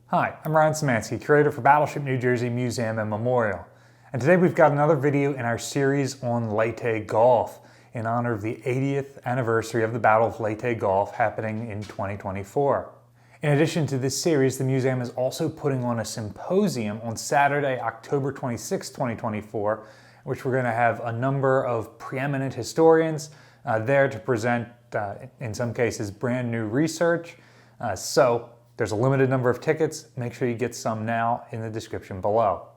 Hi, I'm Ryan Szymanski, curator for Battleship New Jersey Museum and Memorial. And today we've got another video in our series on Leyte Gulf in honor of the 80th anniversary of the Battle of Leyte Gulf happening in 2024. In addition to this series, the museum is also putting on a symposium on Saturday, October 26, 2024, which we're going to have a number of preeminent historians there to present, in some cases, brand new research. So there's a limited number of tickets. Make sure you get some now in the description below.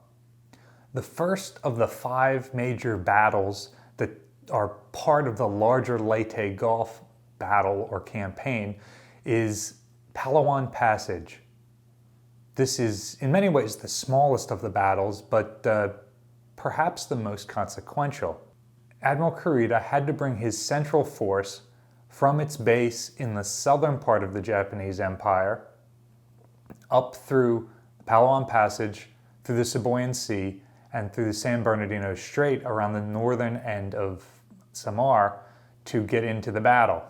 The first of the 5 major battles that are part of the larger Leyte Gulf battle or campaign is Palawan Passage. This is in many ways the smallest of the battles, but perhaps the most consequential. Admiral Kurita had to bring his central force from its base in the southern part of the Japanese Empire up through the Palawan Passage, through the Sibuyan Sea, and through the San Bernardino Strait around the northern end of Samar to get into the battle.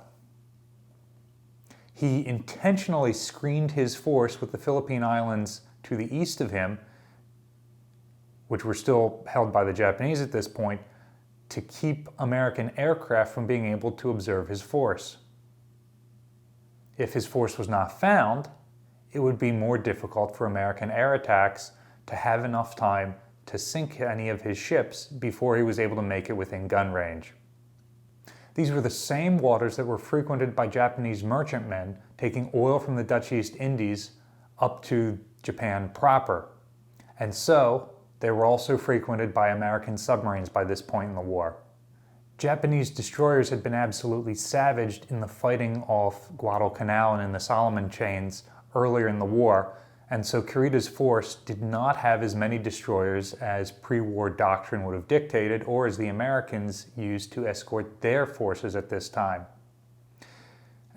He intentionally screened his force with the Philippine Islands to the east of him, which were still held by the Japanese at this point, to keep American aircraft from being able to observe his force. If his force was not found, it would be more difficult for American air attacks to have enough time to sink any of his ships before he was able to make it within gun range. These were the same waters that were frequented by Japanese merchantmen taking oil from the Dutch East Indies up to Japan proper. And so they were also frequented by American submarines by this point in the war. Japanese destroyers had been absolutely savaged in the fighting off Guadalcanal and in the Solomon Chains earlier in the war, and so Kurita's force did not have as many destroyers as pre-war doctrine would have dictated, or as the Americans used to escort their forces at this time.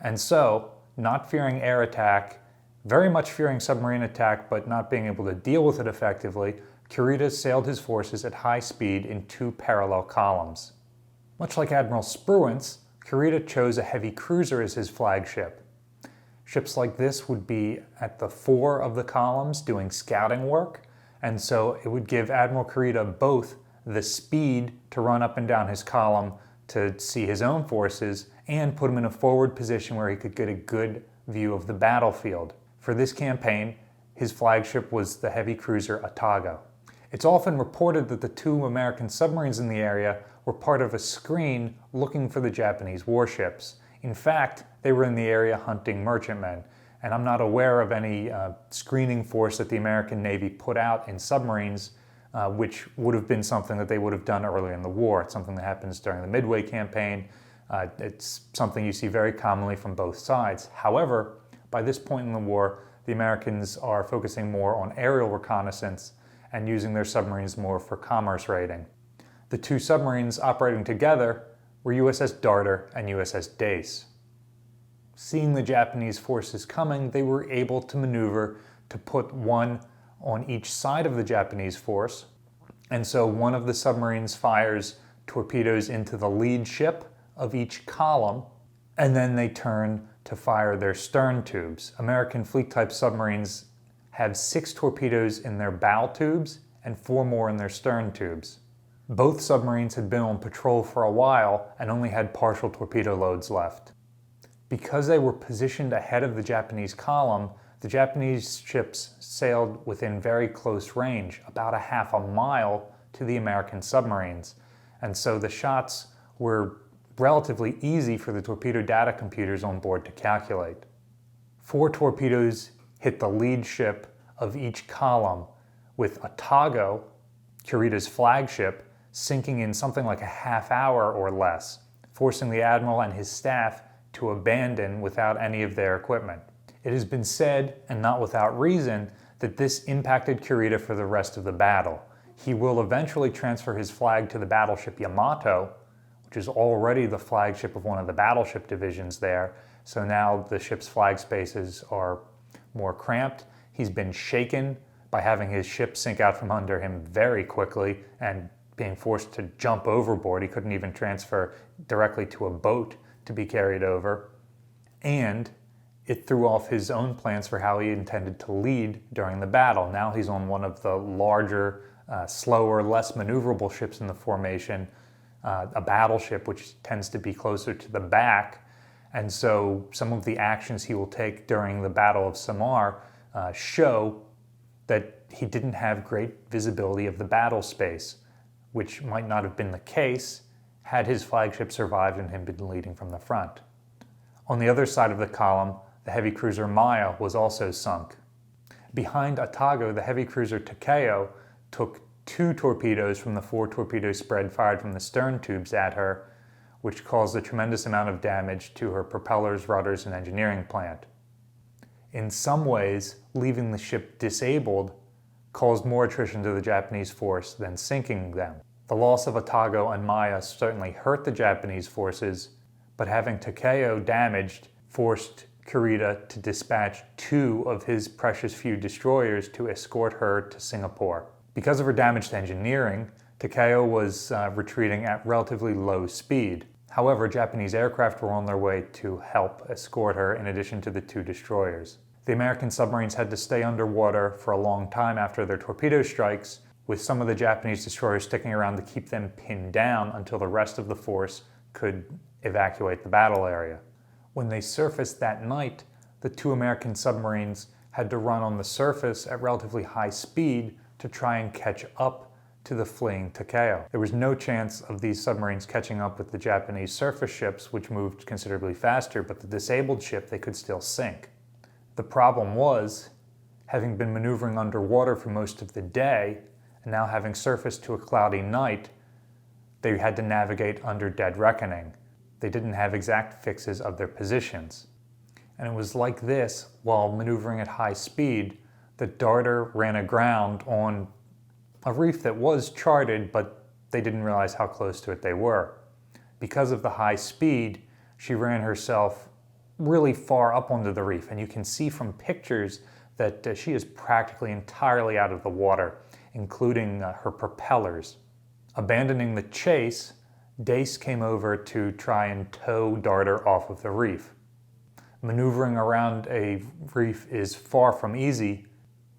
And so, not fearing air attack, very much fearing submarine attack, but not being able to deal with it effectively, Kurita sailed his forces at high speed in 2 parallel columns. Much like Admiral Spruance, Kurita chose a heavy cruiser as his flagship. Ships like this would be at the fore of the columns doing scouting work, and so it would give Admiral Kurita both the speed to run up and down his column to see his own forces and put him in a forward position where he could get a good view of the battlefield. For this campaign, his flagship was the heavy cruiser Otago. It's often reported that the 2 American submarines in the area were part of a screen looking for the Japanese warships. In fact, they were in the area hunting merchantmen, and I'm not aware of any screening force that the American Navy put out in submarines, which would have been something that they would have done earlier in the war. It's something that happens during the Midway campaign. It's something you see very commonly from both sides. However, by this point in the war, the Americans are focusing more on aerial reconnaissance and using their submarines more for commerce raiding. The 2 submarines operating together were USS Darter and USS Dace. Seeing the Japanese forces coming, they were able to maneuver to put one on each side of the Japanese force, and so one of the submarines fires torpedoes into the lead ship of each column, and then they turn to fire their stern tubes. American fleet-type submarines have 6 torpedoes in their bow tubes and 4 more in their stern tubes. Both submarines had been on patrol for a while and only had partial torpedo loads left. Because they were positioned ahead of the Japanese column, the Japanese ships sailed within very close range, about a half a mile to the American submarines. And so the shots were relatively easy for the torpedo data computers on board to calculate. 4 torpedoes hit the lead ship of each column, with Otago, Kurita's flagship, sinking in something like a half hour or less, forcing the admiral and his staff to abandon without any of their equipment. It has been said, and not without reason, that this impacted Kurita for the rest of the battle. He will eventually transfer his flag to the battleship Yamato, which is already the flagship of one of the battleship divisions there, so now the ship's flag spaces are more cramped. He's been shaken by having his ship sink out from under him very quickly and being forced to jump overboard. He couldn't even transfer directly to a boat to be carried over. And It threw off his own plans for how he intended to lead during the battle. Now he's on one of the larger, slower, less maneuverable ships in the formation, a battleship, which tends to be closer to the back. And so some of the actions he will take during the Battle of Samar show that he didn't have great visibility of the battle space, which might not have been the case had his flagship survived and him been leading from the front. On the other side of the column, the heavy cruiser Maya was also sunk. Behind Otago, the heavy cruiser Takeo took 2 torpedoes from the 4 torpedo spread fired from the stern tubes at her, which caused a tremendous amount of damage to her propellers, rudders, and engineering plant. In some ways, leaving the ship disabled caused more attrition to the Japanese force than sinking them. The loss of Otago and Maya certainly hurt the Japanese forces, but having Takeo damaged forced Kurita to dispatch 2 of his precious few destroyers to escort her to Singapore. Because of her damaged engineering, Takeo was retreating at relatively low speed. However, Japanese aircraft were on their way to help escort her in addition to the 2 destroyers. The American submarines had to stay underwater for a long time after their torpedo strikes, with some of the Japanese destroyers sticking around to keep them pinned down until the rest of the force could evacuate the battle area. When they surfaced that night, the 2 American submarines had to run on the surface at relatively high speed to try and catch up to the fleeing Takeo. There was no chance of these submarines catching up with the Japanese surface ships, which moved considerably faster, but the disabled ship they could still sink. The problem was, having been maneuvering underwater for most of the day, and now having surfaced to a cloudy night, they had to navigate under dead reckoning. They didn't have exact fixes of their positions. And it was like this, while maneuvering at high speed, that Darter ran aground on a reef that was charted, but they didn't realize how close to it they were. Because of the high speed, she ran herself really far up onto the reef, and you can see from pictures that she is practically entirely out of the water, including her propellers. Abandoning the chase, Dace came over to try and tow Darter off of the reef. Maneuvering around a reef is far from easy,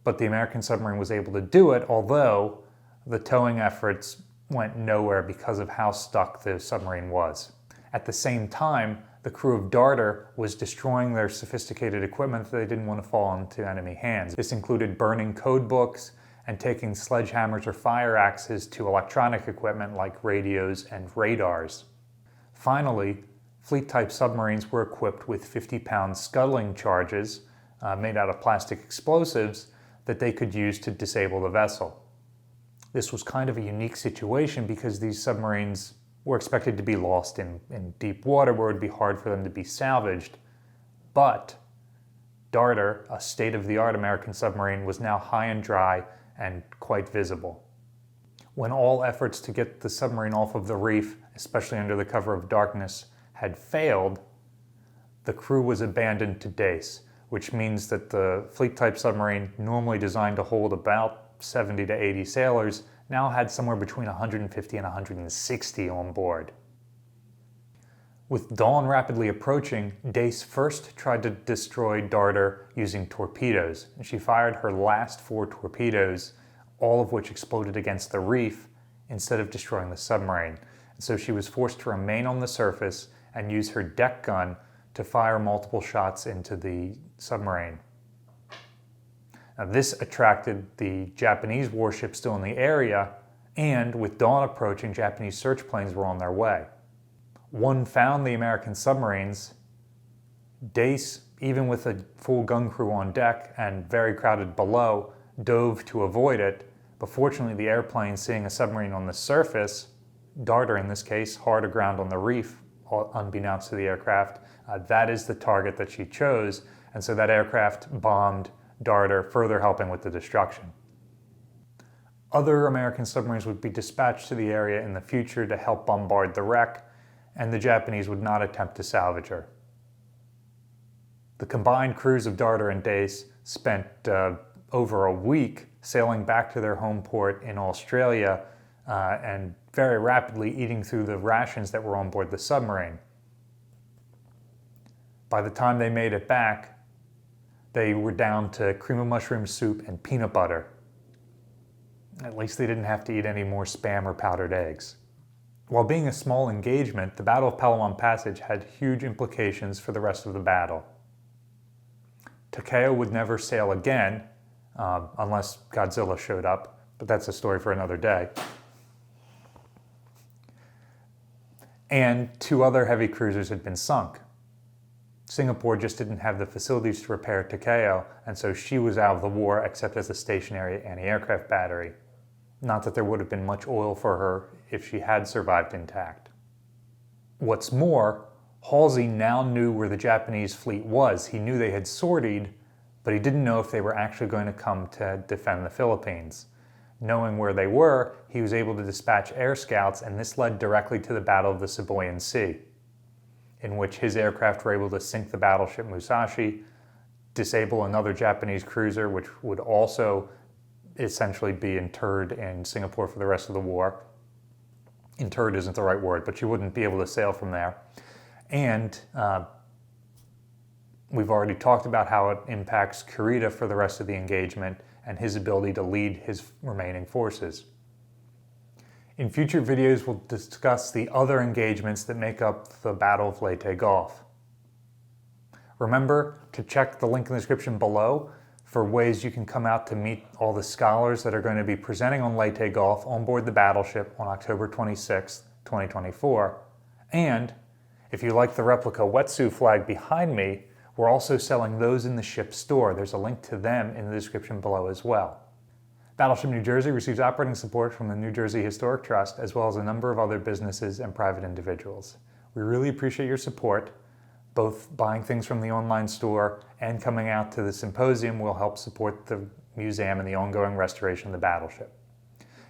but the American submarine was able to do it, although the towing efforts went nowhere because of how stuck the submarine was. At the same time, the crew of Darter was destroying their sophisticated equipment that they didn't want to fall into enemy hands. This included burning code books and taking sledgehammers or fire axes to electronic equipment like radios and radars. Finally, fleet-type submarines were equipped with 50-pound scuttling charges made out of plastic explosives that they could use to disable the vessel. This was kind of a unique situation because these submarines were expected to be lost in deep water where it would be hard for them to be salvaged. But Darter, a state-of-the-art American submarine, was now high and dry and quite visible. When all efforts to get the submarine off of the reef, especially under the cover of darkness, had failed, the crew was abandoned to Dace, which means that the fleet-type submarine, normally designed to hold about 70 to 80 sailors, now had somewhere between 150 and 160 on board. With dawn rapidly approaching, Dace first tried to destroy Darter using torpedoes. She fired her last 4 torpedoes, all of which exploded against the reef instead of destroying the submarine. And so she was forced to remain on the surface and use her deck gun to fire multiple shots into the submarine. Now, this attracted the Japanese warship still in the area, and with dawn approaching, Japanese search planes were on their way. One found the American submarines. Dace, even with a full gun crew on deck and very crowded below, dove to avoid it, but fortunately the airplane, seeing a submarine on the surface, Darter in this case, hard aground on the reef, unbeknownst to the aircraft, that is the target that she chose, and so that aircraft bombed Darter, further helping with the destruction. Other American submarines would be dispatched to the area in the future to help bombard the wreck, and the Japanese would not attempt to salvage her. The combined crews of Darter and Dace spent over a week sailing back to their home port in Australia and very rapidly eating through the rations that were on board the submarine. By the time they made it back, they were down to cream of mushroom soup and peanut butter. At least they didn't have to eat any more Spam or powdered eggs. While being a small engagement, the Battle of Palawan Passage had huge implications for the rest of the battle. Takeo would never sail again, unless Godzilla showed up, but that's a story for another day. And 2 other heavy cruisers had been sunk. Singapore just didn't have the facilities to repair Takeo, and so she was out of the war except as a stationary anti-aircraft battery. Not that there would have been much oil for her if she had survived intact. What's more, Halsey now knew where the Japanese fleet was. He knew they had sortied, but he didn't know if they were actually going to come to defend the Philippines. Knowing where they were, he was able to dispatch air scouts, and this led directly to the Battle of the Sibuyan Sea, in which his aircraft were able to sink the battleship Musashi, disable another Japanese cruiser, which would also essentially be interred in Singapore for the rest of the war. Interred isn't the right word, but she wouldn't be able to sail from there. And we've already talked about how it impacts Kurita for the rest of the engagement and his ability to lead his remaining forces. In future videos, we'll discuss the other engagements that make up the Battle of Leyte Gulf. Remember to check the link in the description below for ways you can come out to meet all the scholars that are going to be presenting on Leyte Gulf on board the battleship on October 26, 2024. And if you like the replica wetsuit flag behind me, we're also selling those in the ship's store. There's a link to them in the description below as well. Battleship New Jersey receives operating support from the New Jersey Historic Trust, as well as a number of other businesses and private individuals. We really appreciate your support. Both buying things from the online store and coming out to the symposium will help support the museum and the ongoing restoration of the battleship.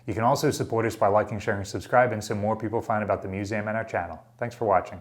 You can also support us by liking, sharing, and subscribing so more people find about the museum and our channel. Thanks for watching.